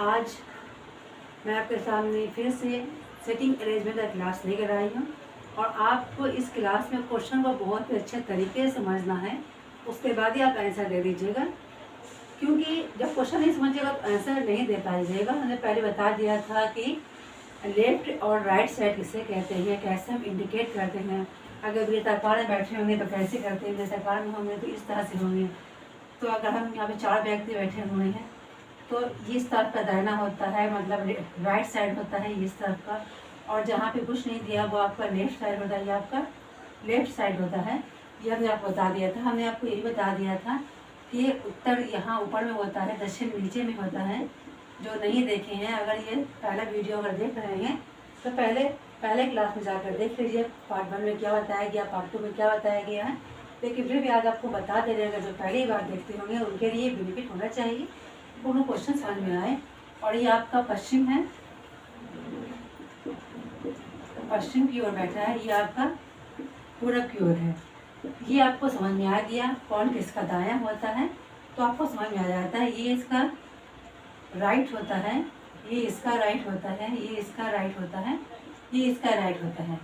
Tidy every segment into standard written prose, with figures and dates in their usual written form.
आज मैं आपके सामने फिर से सेटिंग अरेंजमेंट का क्लास लेकर आई हूँ और आपको इस क्लास में क्वेश्चन को बहुत ही अच्छे तरीके से समझना है। उसके बाद ही आप आंसर दे दीजिएगा, क्योंकि जब क्वेश्चन नहीं समझिएगा तो आंसर नहीं दे पाइएगा। हमने पहले बता दिया था कि लेफ्ट और राइट साइड किसे कहते हैं, कैसे हम इंडिकेट करते हैं। अगर वृत्ताकार में बैठे होंगे तो कैसे करते हैं, वृत्ताकार में होंगे तो इस तरह से होंगे। तो अगर हम यहाँ पे 4 व्यक्ति बैठे हुए हैं तो इस तरफ का दाहिना होता है, मतलब राइट साइड होता है इस तरफ का, और जहाँ पे कुछ नहीं दिया वो आपका लेफ्ट साइड होता है, ये आपका लेफ्ट साइड होता है। ये हमने आपको बता दिया था। हमने आपको ये भी बता दिया था कि उत्तर यहाँ ऊपर में होता है, दक्षिण नीचे में होता है। जो नहीं देखे हैं, अगर ये पहला वीडियो अगर देख रहे हैं तो पहले क्लास में जाकर देख लीजिए, पार्ट 1 में क्या बताया गया, पार्ट 2 में क्या बताया गया है। लेकिन फिर भी आज आपको बता दे रहे हैं, जो पहली बार देखते होंगे उनके लिए बेनिफिट होना चाहिए, दोनों क्वेश्चन समझ में आए। और ये आपका पश्चिम है, पश्चिम की ओर बैठा है, ये आपका पूरब की ओर है। ये आपको समझ में आ गया कौन किसका दायां होता है, तो आपको समझ में आ जाता है ये इसका राइट होता है, ये इसका राइट होता है, ये इसका राइट होता है, ये इसका राइट होता है,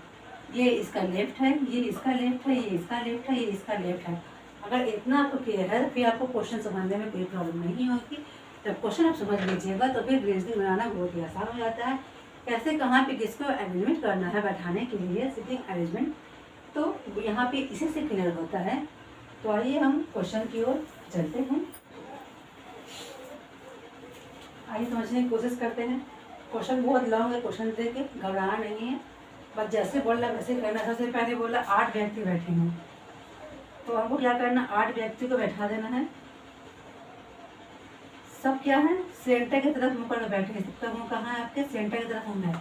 ये इसका लेफ्ट है, ये इसका लेफ्ट है, ये इसका लेफ्ट है, ये इसका लेफ्ट है। अगर इतना आपको क्लियर है तो फिर आपको क्वेश्चन समझने में कोई प्रॉब्लम नहीं होगी। जब क्वेश्चन आप समझ लीजिएगा तो फिर रीजनिंग बनाना बहुत ही आसान हो जाता है। कैसे कहाँ पे किसको अरेंजमेंट करना है बैठाने के लिए, सिटिंग अरेंजमेंट, तो यहाँ पे इसी से क्लियर होता है। तो आइए हम क्वेश्चन की ओर चलते हैं, आइए समझने की कोशिश करते हैं। क्वेश्चन बहुत लॉन्ग है, क्वेश्चन दे के घबराना नहीं है, बस जैसे बोल रहा वैसे करना। सबसे पहले बोला 8 व्यक्ति बैठे हैं, तो हमको क्या करना, 8 व्यक्ति को बैठा देना है। सब क्या है, सेंटर की तरफ मुँह कर बैठे हैं। सबका मुँह कहाँ है, आपके सेंटर की तरफ मुँह है।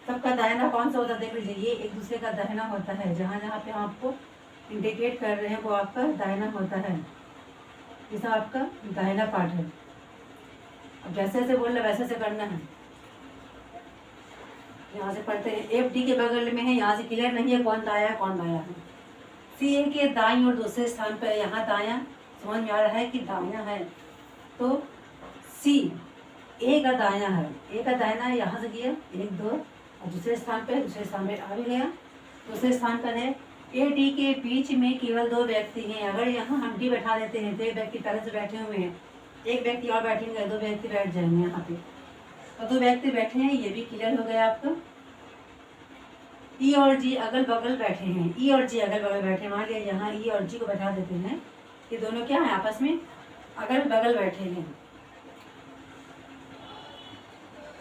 सबका दाहिना कौन सा होता है, देख लीजिए, ये एक दूसरे का दाहिना होता है। जहाँ जहाँ पे हम आपको इंडिकेट कर रहे हैं वो आपका दाहिना होता है, जैसा आपका दाहिना पार्ट है। अब जैसे जैसे बोल रहे वैसे से करना है। यहाँ से पढ़ते हैं, एफ डी के बगल में है, यहाँ से क्लियर नहीं है कौन दाया है कौन बाया है। सी ए के दाईं और दूसरे स्थान पर, यहाँ दाया समझ में आ रहा है कि दाया है, तो सी ए का दाया है, ए का दाहिना है, यहाँ से किया 1 2, और दूसरे स्थान पे आ भी गया। दूसरे स्थान पर है ए डी के बीच में केवल 2 व्यक्ति हैं। अगर यहाँ हम डी बैठा देते हैं तो 1 व्यक्ति पहले से बैठे हुए हैं, 1 व्यक्ति और बैठेंगे, 2 व्यक्ति बैठ जाएंगे यहाँ पे, तो 2 व्यक्ति बैठे हैं, ये भी क्लियर हो गया आपको। ई और जी अगल बगल बैठे हैं, ई और जी अगल बगल बैठे, मान लिया यहाँ ई और जी को बैठा देते हैं, ये दोनों क्या है, आपस में अगल बगल बैठे हैं।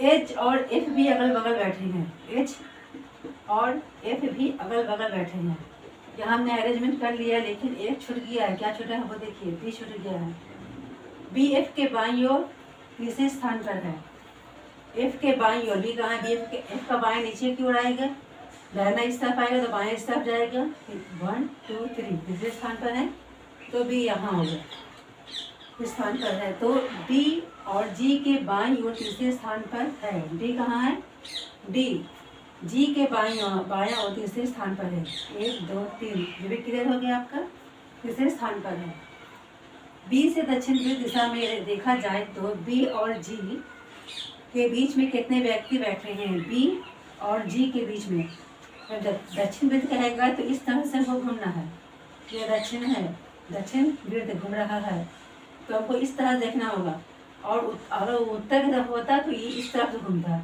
एच और एफ भी अगल बगल बैठे हैं, एच और एफ भी अगल बगल बैठे हैं। यहाँ हमने अरेंजमेंट कर लिया, लेकिन एक छूट गया है। क्या छूटा है वो देखिए, बी छूट गया है। बी एफ के बाईं ओर तीसरे स्थान पर है, एफ के बाईं ओर, बी कहाँ है, बी एफ का बाएं नीचे की ओर आएगा, दाहिना इस तरफ आएगा तो बाएं इस तरफ जाएगा। 1 2 3 तीसरे स्थान पर है, तो बी यहाँ होगा, इस स्थान पर है। तो डी और जी के बाईं ओर तीसरे स्थान पर है। डी कहाँ है, डी जी के बायां और तीसरे स्थान पर है। 1 2 3, ये भी क्लियर हो गया आपका, तीसरे स्थान पर है। बी से दक्षिण दिशा में देखा जाए तो बी और जी के बीच में कितने व्यक्ति बैठे हैं, बी और जी के बीच में। जब दक्षिण वृत्त कहेगा तो इस तरह से वो घूमना है, ये दक्षिण है, दक्षिण वृत्त घूम रहा है, तो हमको इस तरह देखना होगा। और अगर उत्तर की तरफ होता तो ये इस तरफ से घूमता।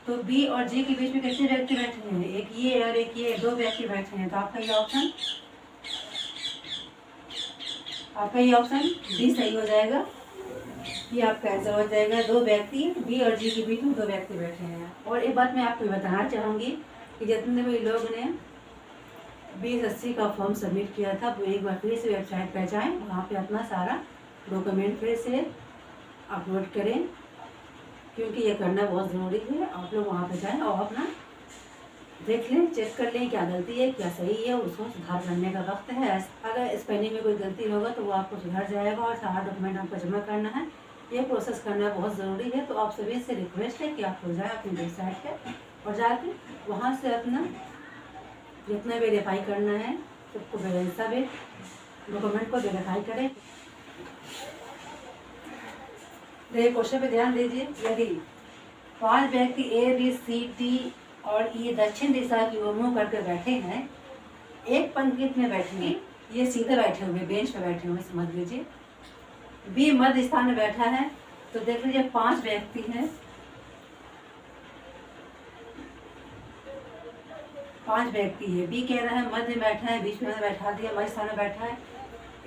तो बी और जी के बीच में कितने व्यक्ति बैठे हैं, एक ये और एक ये, 2 व्यक्ति बैठे हैं। तो आपका ये ऑप्शन डी सही हो जाएगा, ये आपका आंसर हो जाएगा। 2 व्यक्ति, बी और जी के बीच में 2 व्यक्ति बैठे हैं। और एक बात मैं आपको बताना चाहूँगी कि जितने भी लोग ने 2080 का फॉर्म सबमिट किया था वो एक बार फिर से वेबसाइट पर जाएँ, वहाँ पे अपना सारा डॉक्यूमेंट फिर से अपलोड करें, क्योंकि ये करना बहुत ज़रूरी है। आप लोग वहाँ पे जाएं और अपना देख लें, चेक कर लें क्या गलती है क्या सही है, उसको सुधार करने का वक्त है। अगर स्पेलिंग में कोई गलती होगा तो वो आपको सुधर जाएगा और सारा डॉक्यूमेंट आपको जमा करना है। ये प्रोसेस करना बहुत ज़रूरी है। तो आप सभी से रिक्वेस्ट है कि आप लोग जाएँ अपनी वेबसाइट पर और जाके वहाँ से अपना जितना वेरीफाई करना है सबको सभी डॉक्यूमेंट को वेरीफाई करें। देखिए क्वेश्चन पे ध्यान दीजिए। यदि 5 व्यक्ति ए बी सी डी और ई दक्षिण दिशा की ओर मुंह करके बैठे हैं, एक पंक्ति में बैठेंगे, ये सीधे बैठे हुए बेंच पे बैठे हुए समझ लीजिए। बी मध्य स्थान में बैठा है, तो देख लीजिए 5 व्यक्ति हैं, 5 व्यक्ति है। बी कह रहा है मध्य में बैठा है, बीच में बैठा दिया, मध्य स्थान में बैठा है।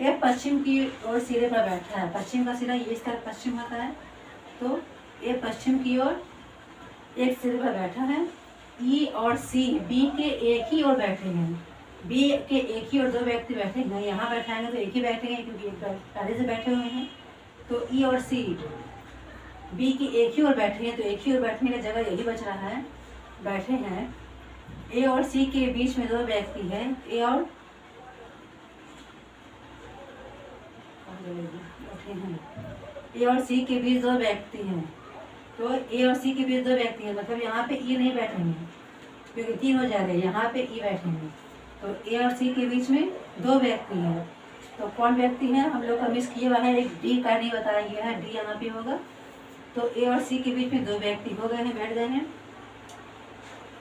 ए पश्चिम की ओर सिरे पर बैठा है, पश्चिम का सिरा इस तरफ पश्चिम होता है, तो ए पश्चिम की ओर एक सिरे पर बैठा है। ई और सी बी के एक ही ओर बैठे हैं, बी के एक ही और 2 व्यक्ति बैठे हैं। यहाँ बैठाएंगे तो एक ही बैठेंगे क्योंकि एक पहले से बैठे हुए हैं। तो ई और सी बी की एक ही ओर बैठे हैं, तो एक ही ओर बैठने की जगह यही बच रहा है, बैठे हैं। ए और सी के बीच में 2 व्यक्ति हैं, ए और सी के बीच 2 व्यक्ति हैं, तो ए और सी के बीच 2 व्यक्ति हैं, मतलब यहाँ पे ई नहीं बैठेंगे क्योंकि 3 हो जा रहे हैं, यहाँ पे ई बैठेंगे। तो ए और सी के बीच में 2 व्यक्ति हैं, तो कौन व्यक्ति हैं हम लोग का मिस किया हुआ है, एक डी का नहीं बताया गया है, डी यहाँ पे होगा। तो ए और सी के बीच में 2 व्यक्ति हो गए हैं, बैठ गए हैं।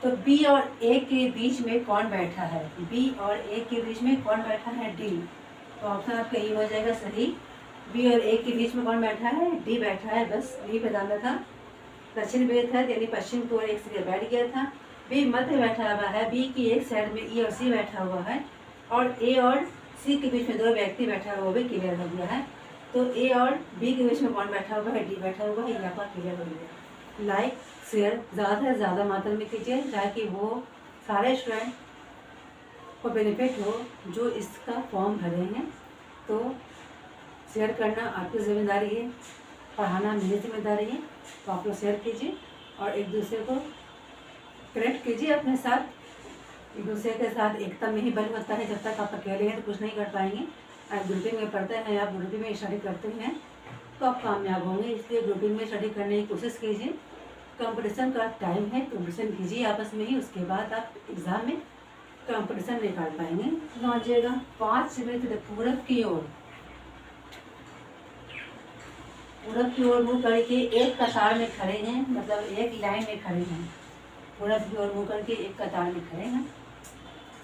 तो बी और ए के बीच में कौन बैठा है, बी और ए के बीच में कौन बैठा है, डी। तो ऑप्शन आपका ये हो जाएगा सही। बी और ए के बीच में कौन बैठा है, डी बैठा है, बस डी पे डालना था। दक्षिण वेद है यानी पश्चिम की ओर एक से बैठ गया था। बी मध्य बैठा हुआ है, बी की एक साइड में ई और सी बैठा हुआ है, और ए और सी के बीच में 2 व्यक्ति बैठा हुआ, वो भी क्लियर हो गया है। तो ए और बी के बीच में कौन बैठा हुआ है, डी बैठा हुआ है, यहाँ पर क्लियर हो गया। लाइक शेयर ज़्यादा से ज़्यादा मात्रा में कीजिए ताकि वो सारे स्टूडेंट को बेनिफिट हो जो इसका फॉर्म भरे हैं। तो शेयर करना आपकी जिम्मेदारी है, पढ़ाना मेरी जिम्मेदारी है, तो आप लोग शेयर कीजिए और एक दूसरे को कनेक्ट कीजिए अपने साथ। एक दूसरे के साथ एकता में ही बल होता है, जब तक आप अकेले हैं तो कुछ नहीं कर पाएंगे। आप ग्रुपिंग में पढ़ते हैं, आप ग्रुपिंग में स्टडी करते हैं तो आप कामयाब होंगे, इसलिए ग्रुपिंग में स्टडी करने की कोशिश कीजिए। कंपटीशन का टाइम है, कंपटीशन कीजिए आपस में ही, उसके बाद आप एग्ज़ाम में कंपटीशन निकाल पाएंगे। समझिएगा 5 मिनट पूरब की ओर, पूरब की ओर मुँह करके एक कतार में खड़े हैं, मतलब एक लाइन में खड़े हैं। पूरब की ओर मुँह करके एक कतार में खड़े हैं,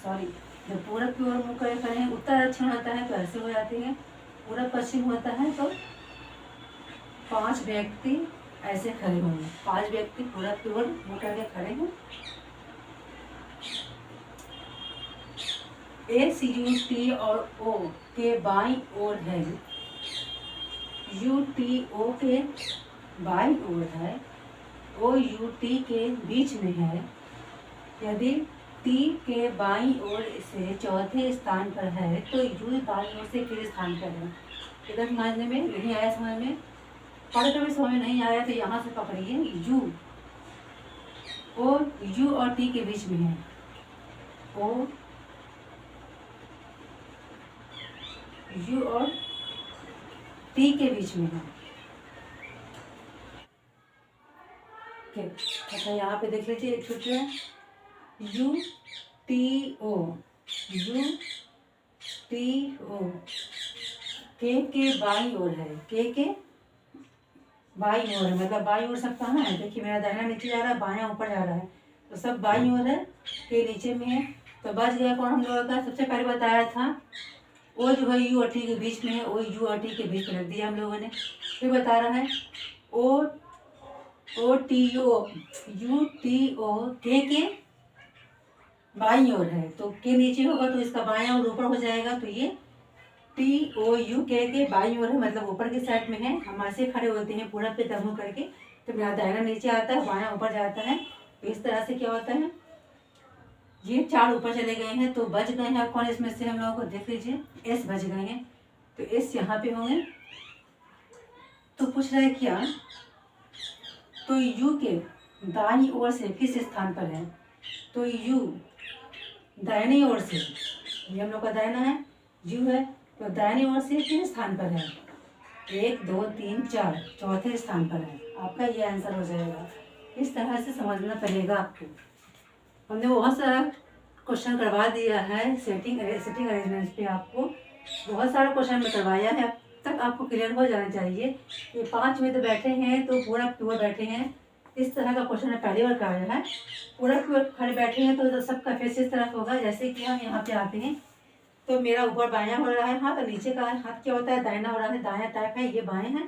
सॉरी, जब पूरब की ओर मुँह करके खड़े हैं, उत्तर दक्षिण होता है तो ऐसे हो जाती है, पूरब पश्चिम होता है तो 5 व्यक्ति ऐसे खड़े होंगे। 5 व्यक्ति पूरब की ओर मुँह करके खड़े हैं। एक्स यू टी और ओ के बाईं ओर है, यू टी ओ के बाईं ओर है, ओ यू टी के बीच में है। यदि टी के बाईं ओर से चौथे स्थान पर है तो यू बाईं ओर से किस स्थान पर है। इधर समझने में नहीं आया, समझ में पढ़ कर भी समझ में नहीं आया तो यहाँ से पकड़िए, यू ओ यू और टी के बीच में है, ओ यू और टी के बीच में है। अच्छा यहाँ पे देख लीजिए, एक छोटे U T O, U T O के बाईं ओर है, के बाईं ओर है, मतलब बाईं ओर सब कहाँ है, देखिए मेरा दाहिना नीचे जा रहा है, बायां ऊपर जा रहा है, तो सब बाईं ओर है, के नीचे में है। तो बच गया कौन हम लोगों का, सबसे पहले बताया था ओ जो है यू और टी के बीच में है, ओ यू और टी के बीच में रख दिया हम लोगों ने। फिर बता रहा है O T O, U T O के बाईं ओर है, तो के नीचे होगा तो इसका बायां और ऊपर हो जाएगा, तो ये टी ओ यू के बाईं ओर है, मतलब ऊपर की साइड में है। हम ऐसे खड़े होते हैं पूरब पे तमुह करके, तो मेरा दाहिना नीचे आता है, बायां ऊपर जाता है, तो इस तरह से क्या होता है, ये 4 ऊपर चले गए हैं, तो बच गए हैं कौन इसमें से हम लोगों को देख लीजिए, एस बच गए हैं, तो एस यहाँ पे होंगे। तो पूछ रहे क्या, तो यू के दाईं ओर से किस स्थान पर है, तो यू दाहिनी ओर से, ये हम लोग का दाहिना है, यू है, तो दाहिनी ओर से किस स्थान पर है, 1 2 3 4 चौथे स्थान पर है। आपका ये आंसर हो जाएगा। इस तरह से समझना पड़ेगा आपको। हमने बहुत सारा क्वेश्चन करवा दिया है सेटिंग अरेंजमेंट पे, आपको बहुत सारा क्वेश्चन में करवाया है। तक आपको क्लियर हो जाना चाहिए। ये 5 में तो बैठे हैं तो पूरा प्योर बैठे हैं, इस तरह का क्वेश्चन है, पहली बार कराया है। पूरा प्योर खड़े बैठे हैं तो सबका फेस इस तरफ होगा। जैसे कि हम यहाँ पे आते हैं तो मेरा ऊपर बायां हो रहा है हाथ, और नीचे का हाथ क्या होता है, दाहिना हो रहा है, दायां टाइप है, ये बाएं है।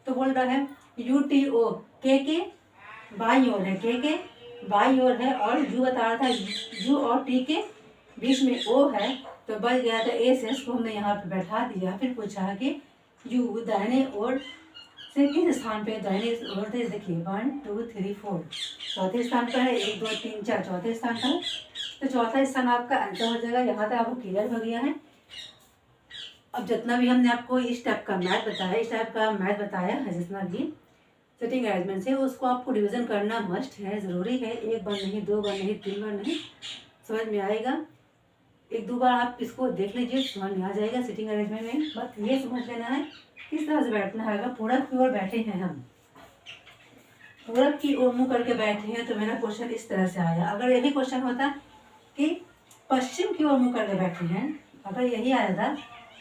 तो बोल रहा है UTO के बाई ओर है, के बाई ओर है, और यू बता रहा था यू और टी के बीच में ओ है, तो बच गया था ए से, इसको हमने यहाँ पे बैठा दिया। फिर पूछा कि यू दाहिने ओर से किस स्थान पे, दाहिने ओर से देखिए 1 2 3 4 चौथे स्थान पर है, 1 2 3 4 चौथे स्थान पर है, तो चौथा स्थान आपका आंसर हो जाएगा। यहाँ तक आपको क्लियर हो गया है। अब जितना भी हमने आपको इस टाइप का मैथ बताया, इस टाइप का मैथ बताया है जितना भी सेटिंग अरेंजमेंट से, उसको आपको रिवीजन करना मस्ट है, ज़रूरी है। एक बार नहीं, 2 बार नहीं, 3 बार नहीं, समझ में आएगा। 1 2 बार आप इसको देख लीजिए, समझ में आ जाएगा सेटिंग अरेंजमेंट में। बस ये समझ लेना है किस तरह से बैठना है। पूरब की ओर बैठे हैं हम, पूरब की ओर मुँह करके बैठे हैं, तो मेरा क्वेश्चन इस तरह से आया। अगर यही क्वेश्चन होता कि पश्चिम की ओर मुँह करके बैठे हैं, अगर यही आया था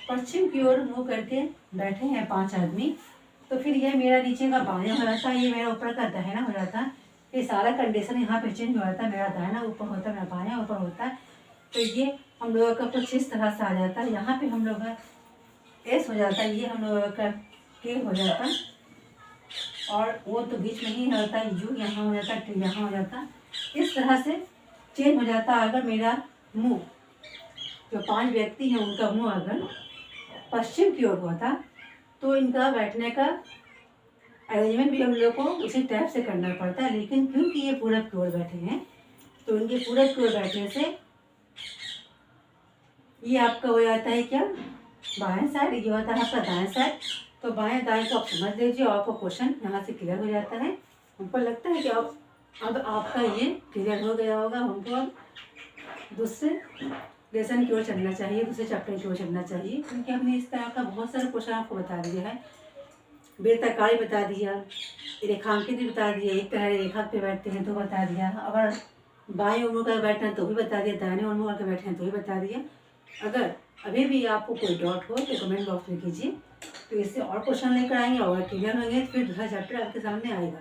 पश्चिम की ओर मुँह करके बैठे हैं 5 आदमी, तो फिर ये मेरा नीचे का बायां हो जाता, ये मेरा ऊपर का दाहिना हो जाता। ये सारा कंडीशन यहाँ पे चेंज हो जाता, मेरा दाहिना ऊपर होता, मेरा बायां ऊपर होता। तो ये हम लोगों का कुछ इस तरह से आ जाता है। यहाँ पे हम लोग का एस हो जाता, ये हम लोगों का के हो जाता, और वो तो बीच में ही होता, यू यहाँ हो जाता, टी यहाँ हो जाता। इस तरह से चेंज हो जाता। अगर मेरा मुँह, जो 5 व्यक्ति हैं उनका मुँह अगर पश्चिम की ओर होता, तो इनका बैठने का अरेंजमेंट भी हम लोग को उसी टाइप से करना पड़ता है। लेकिन क्योंकि ये पूरब की ओर बैठे हैं, तो इनके पूरब की ओर बैठने से ये आपका हो जाता है क्या, बाएं साइड, ये होता है आपका दाएं साइड। तो बाएं दाएं को आप समझ लीजिए, आपका क्वेश्चन यहाँ से क्लियर हो जाता है। हमको लगता है कि अब आपका ये क्लियर हो गया होगा। हमको अब दूसरे लेसन की ओर चलना चाहिए, दूसरे चैप्टर की ओर चलना चाहिए, क्योंकि हमने इस तरह का बहुत सारे क्वेश्चन आपको बता दिया है। वृत्ताकार बता दिया, रेखांकित भी बता दिया, एक तरह रेखा पे बैठते हैं तो बता दिया, अगर बाएं उंगली कर बैठना तो भी बता दिया, दाहिने उंगली करके बैठे हैं तो भी बता दिया। अगर अभी भी आपको कोई डाउट हो तो कमेंट बॉक्स में कीजिए, तो इससे और क्वेश्चन लेकर आएंगे और क्लियर होंगे, तो फिर दूसरा चैप्टर आपके सामने आएगा।